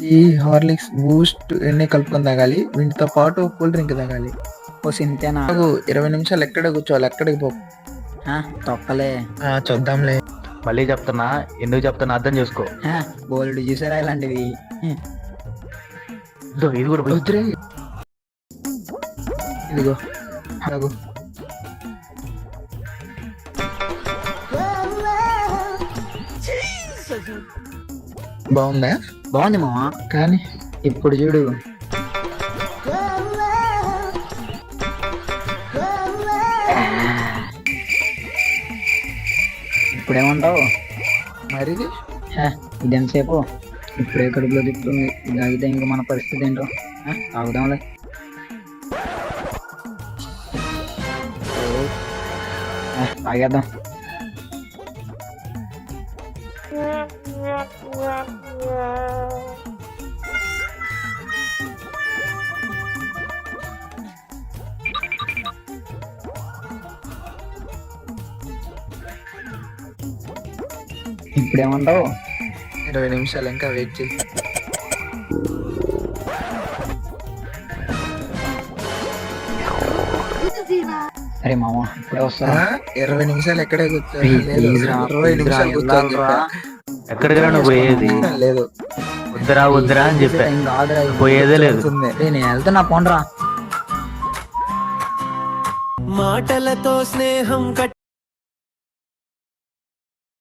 ఈ Horlicks Boost ఎన్ని కలుపుకొని తాగాలి, వీటితో పాటు కూల్ డ్రింక్ తాగాలి. ఓ సింతేనా? నాకు 20 నిమిషాలు ఎక్కడే కూర్చోవాలి, ఎక్కడికి పో. తొక్కలే. చూద్దాంలే. మళ్ళీ చెప్తున్నా, ఎందుకు చెప్తున్నా అర్థం చేసుకో. బోల్డ్ చూసారా ఇలాంటివి? ఇది కూడా పోయి. వద్దురే. ఇదిగో తాగు. బాగుందా? బాగుంది మామ. కానీ ఇప్పుడు చూడు. ఇప్పుడేమంటావు మరి ఇదెంతసేపు? ఇప్పుడే కడుపులో తిప్పుతుంది. ఇది ఆగితే ఇంకా మన పరిస్థితి ఏంటో. తాగుదాంలే. తాగేద్దాం. ఇప్పుడేమంటావు? 20 నిమిషాలు ఇంకా వెయిట్ చేయి. అరే మామ ఇప్పుడే వస్తా. 20 నిమిషాలు ఎక్కడే కూర్చోవాలి? Please రా, 20 నిమిషాలు కూర్చోని చెప్పా. ఎక్కడికి రా నువ్వు పోయేది? లేదు, వద్దురా వద్దురా అని చెప్పా. ఏం కాదురా. పోయేదే లేదు. నేను వెళ్తున్నా, పోండ్రా. మాటలతో స్నేహం